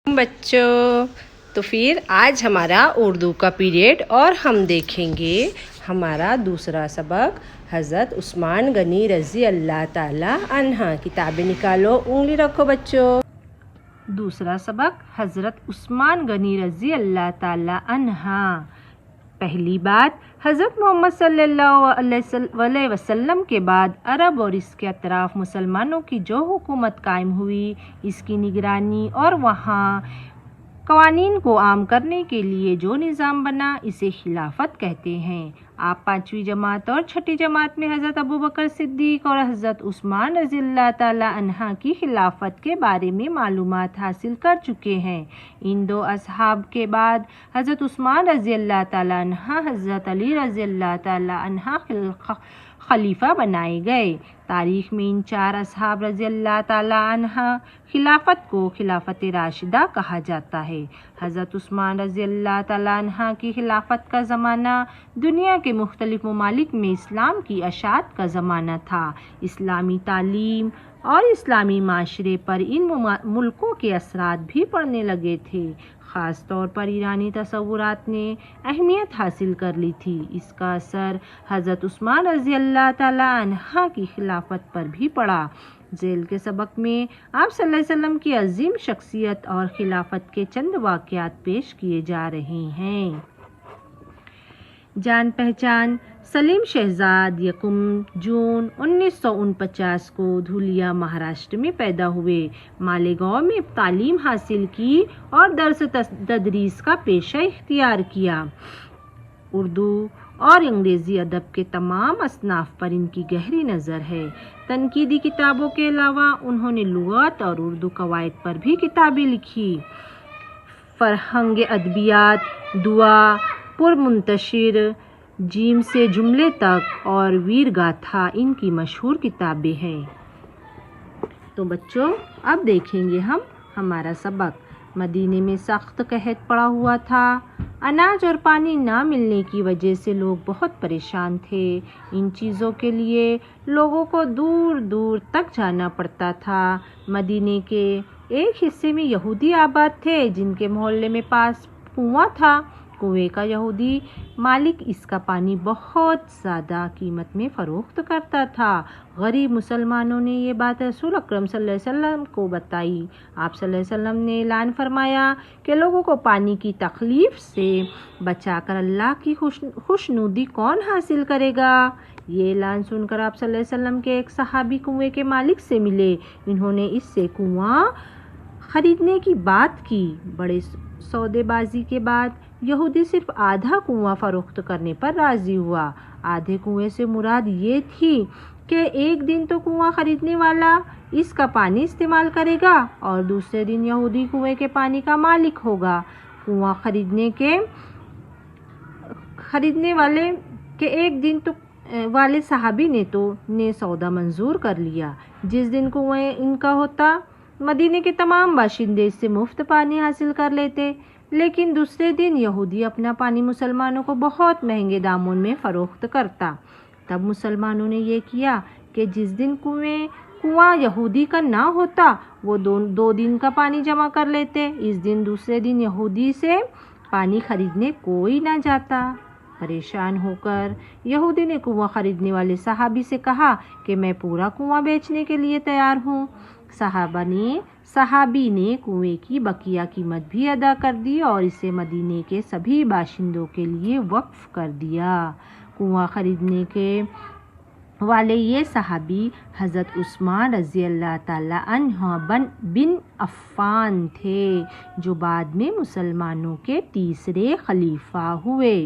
बच्चों, तो फिर आज हमारा उर्दू का पीरियड और हम देखेंगे हमारा दूसरा सबक हज़रत उस्मान गनी रज़ी अल्लाह ताला अन्हा। किताबें निकालो, उंगली रखो बच्चों। दूसरा सबक हज़रत उस्मान गनी रज़ी अल्लाह ताला अन्हा। पहली बात, हज़रत मोहम्मद सल्लल्लाहु अलैहि वसल्लम के बाद अरब और इसके अतराफ़ मुसलमानों की जो हुकूमत कायम हुई, इसकी निगरानी और वहाँ क़वानीन को आम करने के लिए जो निज़ाम बना, इसे खिलाफत कहते हैं। आप 5वीं जमात और 6ठी जमात में हज़रत अबू बकर सिद्दीक़ और हज़रत उस्मान रज़ी अल्लाह ताला अन्हा की खिलाफत के बारे में मालूमात हासिल कर चुके हैं। इन दो असहाब के बाद हज़रत उस्मान रज़ी अल्लाह ताला अन्हा हज़रत अली रज़ी अल्लाह ताला अन्हा खलीफा बनाए गए। तारीख़ में इन 4 असहाब रज़ी अल्लाह ताला अन्हा खिलाफत को खिलाफत राशिदा कहा जाता है। हज़रत उस्मान रज़ी अल्लाह ताला अन्हा की खिलाफत का ज़माना दुनिया के मुख्तलिफ़ ममालिक में इस्लाम की अशात का ज़माना था। इस्लामी तालीम और इस्लामी माशरे पर इन मुल्कों के असरात भी पड़ने लगे थे। ख़ास तौर पर ईरानी तसव्वुरात ने अहमियत हासिल कर ली थी। इसका असर हज़रत उस्मान रज़ी अल्लाह ताला अन्हा की खिलाफत पर भी पड़ा। झेल के सबक में आप सल्लल्लाहु अलैहि वसल्लम की अजीम शख्सियत और खिलाफत के चंद वाक़यात पेश किए जा रहे हैं। जान पहचान। सलीम शहजाद 1 जून 1949 को धुलिया महाराष्ट्र में पैदा हुए। मालेगांव में तालीम हासिल की और दर्स तदरीस का पेशा इख्तियार किया। उर्दू और अंग्रेज़ी अदब के तमाम असनाफ पर इनकी गहरी नज़र है। तनकीदी किताबों के अलावा उन्होंने लुग़त और उर्दू कवायद पर भी किताबें लिखी। फ़रहंग अदबियात, दुआ, पुरमुंतशिर, जीम से जुमले तक और वीर गाथा इनकी मशहूर किताबें हैं। तो बच्चों, अब देखेंगे हम हमारा सबक। मदीने में सख्त कहत पड़ा हुआ था। अनाज और पानी ना मिलने की वजह से लोग बहुत परेशान थे। इन चीज़ों के लिए लोगों को दूर दूर तक जाना पड़ता था। मदीने के एक हिस्से में यहूदी आबाद थे, जिनके मोहल्ले में पास कुआं था। कुएं का यहूदी मालिक इसका पानी बहुत ज़्यादा कीमत में फ़रोख्त करता था। गरीब मुसलमानों ने ये बात रसूल अकरम सल्लल्लाहु अलैहि वसल्लम को बताई। आप सल्लल्लाहु अलैहि वसल्लम ने ऐलान फरमाया कि लोगों को पानी की तकलीफ़ से बचाकर अल्लाह की खुशनुदी कौन हासिल करेगा। ये ऐलान सुनकर आप सल्लल्लाहु अलैहि वसल्लम के एक सहाबी कुएं के मालिक से मिले। इन्होंने इससे कुआं ख़रीदने की बात की। बड़े सौदेबाजी के बाद यहूदी सिर्फ आधा कुआं फ़रोख्त करने पर राज़ी हुआ। आधे कुएं से मुराद ये थी कि एक दिन तो कुआं ख़रीदने वाला इसका पानी इस्तेमाल करेगा और दूसरे दिन यहूदी कुएं के पानी का मालिक होगा। कुआं ख़रीदने वाले के एक दिन तो वाले सहाबी ने सौदा मंजूर कर लिया। जिस दिन कुएं इनका होता, मदीने के तमाम बाशिंदे इससे मुफ्त पानी हासिल कर लेते। लेकिन दूसरे दिन यहूदी अपना पानी मुसलमानों को बहुत महंगे दामों में फ़रोख्त करता। तब मुसलमानों ने ये किया कि जिस दिन कुआं यहूदी का ना होता, वो दो दिन का पानी जमा कर लेते। इस दिन दूसरे दिन यहूदी से पानी ख़रीदने कोई ना जाता। परेशान होकर यहूदी ने कुआं ख़रीदने वाले सहाबी से कहा कि मैं पूरा कुआं बेचने के लिए तैयार हूँ। सहाबी ने कुएं की बकिया कीमत भी अदा कर दी और इसे मदीने के सभी बाशिंदों के लिए वक्फ कर दिया। कुआं ख़रीदने के वाले ये सहाबी हज़रत उस्मान रज़ी अल्लाह ताला अन्हु बिन अफ़्फ़ान थे, जो बाद में मुसलमानों के तीसरे खलीफा हुए।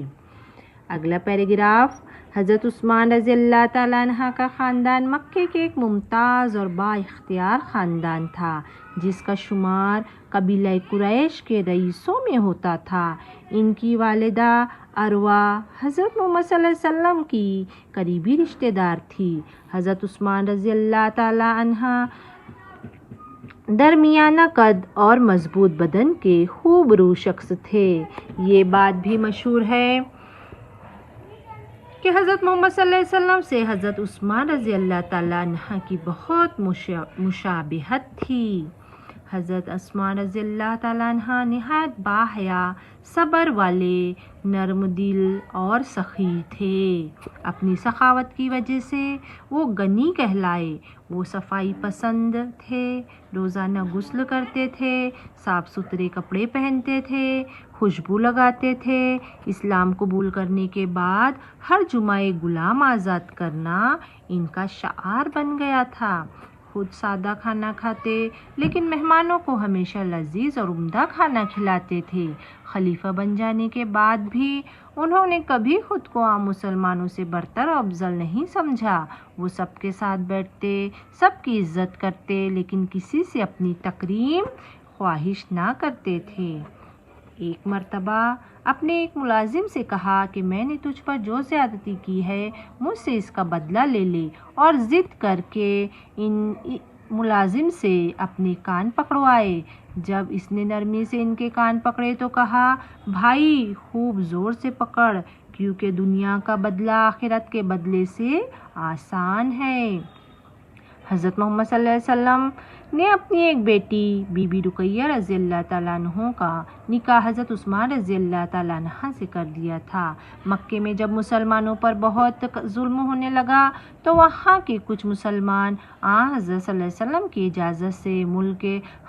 अगला पैराग्राफ। हज़रत उस्मान रज़ी अल्लाह ताला अन्हा का ख़ानदान मक्के के एक मुमताज़ और बाइख्तियार ख़ानदान था, जिसका शुमार कबीला कुरैश के रईसों में होता था। इनकी वालिदा अरवा हज़रत मोहम्मद सल्लल्लाहु अलैहि वसल्लम की करीबी रिश्तेदार थी। हज़रत उस्मान रज़ी अल्लाह ताला अन्हा दरमियाना कद और मजबूत बदन के खूबरू शख्स थे। ये बात भी मशहूर है کہ حضرت محمد صلی اللہ علیہ وسلم سے حضرت عثمان رضی اللہ تعالیٰ عنہ کی بہت مشابہت تھی۔ حضرت عثمان رضی اللہ تعالیٰ عنہ نہایت باحیا، صبر والے، نرم دل اور سخی تھے۔ اپنی سخاوت کی وجہ سے وہ غنی کہلائے۔ وہ صفائی پسند تھے، روزانہ غسل کرتے تھے، صاف ستھرے کپڑے پہنتے تھے، خوشبو لگاتے تھے۔ اسلام قبول کرنے کے بعد ہر جمعہ ایک غلام آزاد کرنا ان کا شعار بن گیا تھا۔ خود سادہ کھانا کھاتے لیکن مہمانوں کو ہمیشہ لذیذ اور عمدہ کھانا کھلاتے تھے۔ خلیفہ بن جانے کے بعد بھی انہوں نے کبھی خود کو عام مسلمانوں سے برتر اور افضل نہیں سمجھا۔ وہ سب کے ساتھ بیٹھتے، سب کی عزت کرتے، لیکن کسی سے اپنی تکریم خواہش نہ کرتے تھے۔ ایک مرتبہ اپنے ایک ملازم سے کہا کہ میں نے تجھ پر جو زیادتی کی ہے مجھ سے اس کا بدلہ لے لے، اور ضد کر کے ان ملازم سے اپنے کان پکڑوائے۔ جب اس نے نرمی سے ان کے کان پکڑے تو کہا، بھائی خوب زور سے پکڑ، کیونکہ دنیا کا بدلہ آخرت کے بدلے سے آسان ہے۔ حضرت محمد صلی اللہ علیہ وسلم نے اپنی ایک بیٹی بی بی رقیہ رضی اللہ تعالیٰ عنہ کا نکاح حضرت عثمان رضی اللہ تعالیٰ عنہ سے کر دیا تھا۔ مکے میں جب مسلمانوں پر بہت ظلم ہونے لگا تو وہاں کے کچھ مسلمان حضرت صلی اللہ علیہ وسلم کی اجازت سے ملک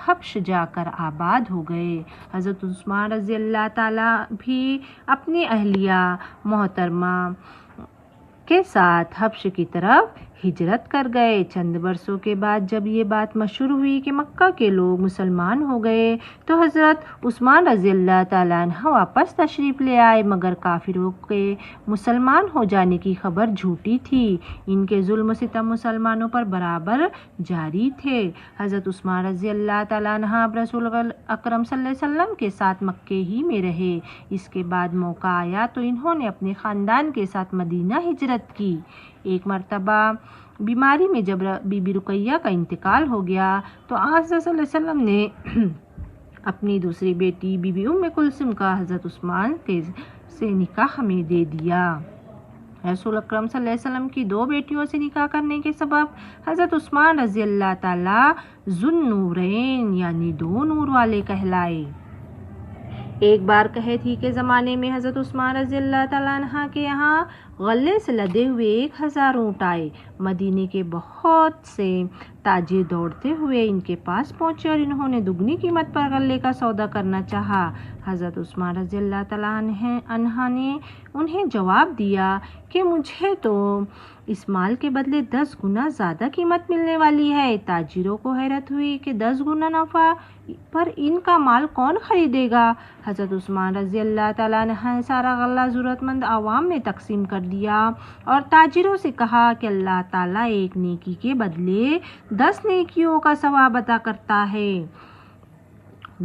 حبش جا کر آباد ہو گئے۔ حضرت عثمان رضی اللہ تعالیٰ بھی اپنی اہلیہ محترمہ کے ساتھ حبش کی طرف ہجرت کر گئے۔ چند برسوں کے بعد جب یہ بات مشہور ہوئی کہ مکہ کے لوگ مسلمان ہو گئے تو حضرت عثمان رضی اللہ تعالیٰ عنہ واپس تشریف لے آئے، مگر کافروں کے مسلمان ہو جانے کی خبر جھوٹی تھی۔ ان کے ظلم و ستم مسلمانوں پر برابر جاری تھے۔ حضرت عثمان رضی اللہ تعالیٰ عنہ رسول اکرم صلی اللہ علیہ وسلم کے ساتھ مکے ہی میں رہے۔ اس کے بعد موقع آیا تو انہوں نے اپنے خاندان کے ساتھ مدینہ ہجرت کی۔ ایک مرتبہ بیماری میں جب بی بی رقیہ کا انتقال ہو گیا تو حضرت صلی اللہ علیہ وسلم نے اپنی دوسری بیٹی بی بی ام کلثوم کا حضرت عثمان سے نکاح میں دے دیا۔ رسول اکرم صلی اللہ علیہ وسلم کی دو بیٹیوں سے نکاح کرنے کے سبب حضرت عثمان رضی اللہ تعالیٰ ذو النورین یعنی دو نور والے کہلائے۔ ایک بار قحط ہی کے زمانے میں حضرت عثمان رضی اللہ تعالیٰ عنہ کے یہاں غلے سے لدے ہوئے 1000 اونٹ آئے۔ مدینے کے بہت سے تاجر دوڑتے ہوئے ان کے پاس پہنچے اور انہوں نے دگنی قیمت پر غلے کا سودا کرنا چاہا۔ حضرت عثمان رضی اللہ تعالیٰ عنہ نے انہیں جواب دیا کہ مجھے تو اس مال کے بدلے 10 گنا زیادہ قیمت ملنے والی ہے۔ تاجروں کو حیرت ہوئی کہ 10 گنا نفع پر ان کا مال کون خریدے گا۔ حضرت عثمان رضی اللہ تعالیٰ عنہ نے سارا غلہ ضرورت مند عوام میں تقسیم کر دیا اور تاجروں سے کہا کہ اللہ تعالیٰ ایک نیکی کے بدلے 10 نیکیوں کا ثواب عطا کرتا ہے۔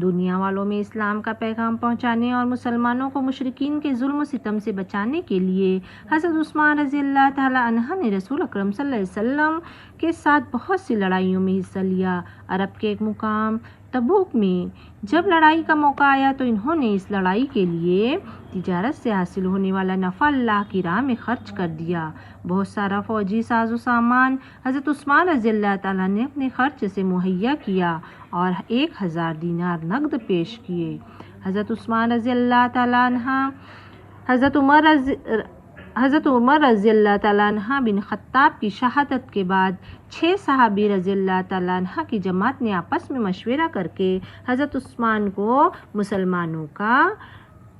دنیا والوں میں اسلام کا پیغام پہنچانے اور مسلمانوں کو مشرکین کے ظلم و ستم سے بچانے کے لیے حضرت عثمان رضی اللہ تعالیٰ عنہ نے رسول اکرم صلی اللہ علیہ وسلم کے ساتھ بہت سی لڑائیوں میں حصہ لیا۔ عرب کے ایک مقام تبوک میں جب لڑائی کا موقع آیا تو انہوں نے اس لڑائی کے لیے تجارت سے حاصل ہونے والا نفع اللہ کی راہ میں خرچ کر دیا۔ بہت سارا فوجی ساز و سامان حضرت عثمان رضی اللہ تعالیٰ نے اپنے خرچ سے مہیا کیا اور 1000 دینار نقد پیش کیے۔ حضرت عثمان رضی اللہ تعالیٰ عنہ حضرت عمر رضی اللہ تعالیٰ عنہ بن خطاب کی شہادت کے بعد 6 صحابی رضی اللہ تعالیٰ عنہ کی جماعت نے آپس میں مشورہ کر کے حضرت عثمان کو مسلمانوں کا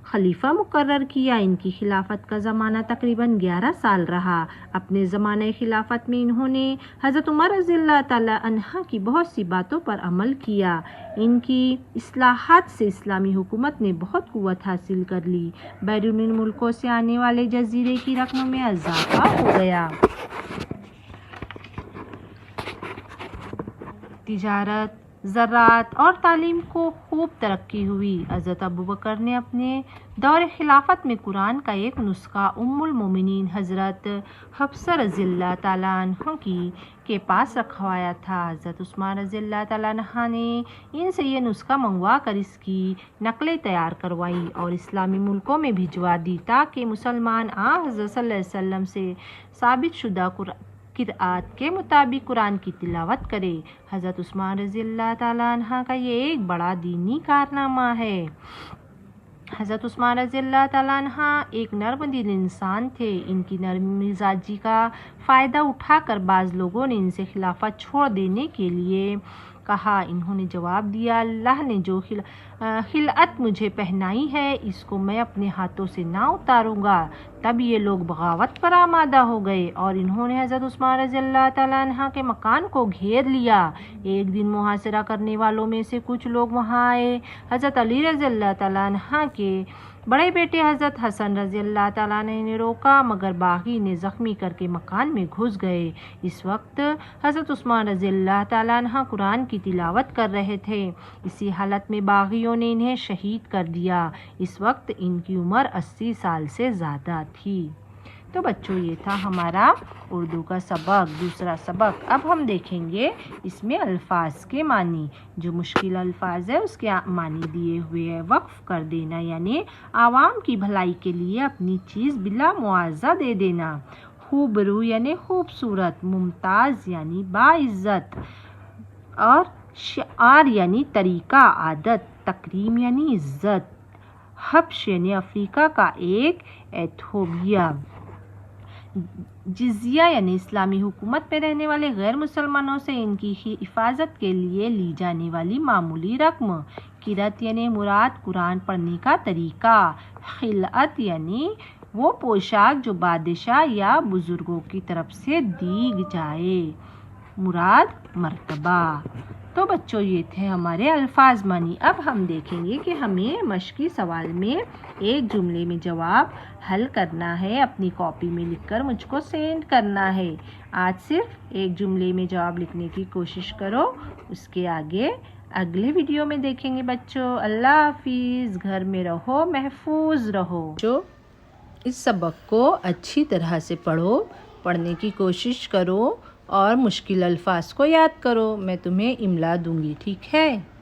خلیفہ مقرر کیا۔ ان کی خلافت کا زمانہ تقریباً 11 سال رہا۔ اپنے زمانہ خلافت میں انہوں نے حضرت عمر رضی اللہ تعالیٰ عنہ کی بہت سی باتوں پر عمل کیا۔ ان کی اصلاحات سے اسلامی حکومت نے بہت قوت حاصل کر لی۔ بیرونی ملکوں سے آنے والے جزیرے کی رقم میں اضافہ ہو گیا۔ تجارت ज़राअत और तालीम को खूब तरक्की हुई। हज़रत अबू बकर ने अपने दौर खिलाफत में कुरान का एक नुस्खा उम्मुल मोमिनीन हज़रत हफ्सा रज़ियल्लाहु ताला अन्हा की के पास रखवाया था। हज़रत उस्मान रज़ियल्लाहु ताला अन्हा ने इनसे ये नुस्खा मंगवा कर इसकी नकलें तैयार करवाई और इस्लामी मुल्कों में भिजवा दी ताकि मुसलमान हज़रत सल्लल्लाहु अलैहि वसल्लम से साबित शुदा किरात के मुताबिक कुरान की तिलावत करे। हज़रत उस्मान रज़ियल्लाहु ताला अन्हा का ये एक बड़ा दीनी कारनामा है। हज़रत उस्मान रज़ियल्लाहु ताला अन्हा एक नर्मदिल इंसान थे। इनकी नरम मिजाजी का फ़ायदा उठाकर बाज़ लोगों ने इनसे खिलाफत छोड़ देने के लिए कहा। इन्होंने जवाब दिया, अल्लाह ने जो खिलअत मुझे पहनाई है इसको मैं अपने हाथों से ना उतारूंगा। तब ये लोग बगावत पर आमादा हो गए और इन्होंने हज़रत उस्मान रज़ियल्लाहु ताला अन्हा के मकान को घेर लिया। एक दिन मुहासिरा करने वालों में से कुछ लोग वहाँ आए। हज़रत अली रज़ियल्लाहु ताला अन्हा के बड़े बेटे हज़रत हसन रज़ियल्लाहु ताला ने रोका मगर बागी ने ज़ख्मी करके मकान में घुस गए। इस वक्त हज़रत उस्मान रज़ियल्लाहु ताला अन्हा कुरान की तिलावत कर रहे थे। इसी हालत में बागियों ने इन्हें शहीद कर दिया। इस वक्त इनकी उम्र 80 साल से ज़्यादा थी। तो बच्चों ये था हमारा उर्दू का सबक, दूसरा सबक। अब हम देखेंगे इसमें अल्फाज के मानी। जो मुश्किल अल्फाज है उसके मानी दिए हुए है। वक्फ कर देना यानी आवाम की भलाई के लिए अपनी चीज़ बिला मुआवजा दे देना। खूबरू यानी खूबसूरत। मुमताज़ यानी बाइज़्ज़त। और शिआर यानी तरीका, आदत। तकरीम यानी इज़्ज़त। हब्श यानी अफ्रीका का एक एथोपिया। जिज़िया यानी इस्लामी हुकूमत में रहने वाले गैर मुसलमानों से इनकी हिफाजत के लिए ली जाने वाली मामूली रकम। किरत यानी मुराद कुरान पढ़ने का तरीका। खिलअत यानी वो पोशाक जो बादशाह या बुज़ुर्गों की तरफ से दी जाए। मुराद मर्तबा। तो बच्चों ये थे हमारे अल्फाज मानी। अब हम देखेंगे कि हमें मश्की सवाल में एक जुमले में जवाब हल करना है। अपनी कॉपी में लिखकर मुझको सेंड करना है। आज सिर्फ एक जुमले में जवाब लिखने की कोशिश करो। उसके आगे अगले वीडियो में देखेंगे बच्चों। अल्लाह हाफिज़। घर में रहो, महफूज रहो। जो इस सबक को अच्छी तरह से पढ़ो, पढ़ने की कोशिश करो और मुश्किल अल्फाज को याद करो। मैं तुम्हें इमला दूंगी, ठीक है।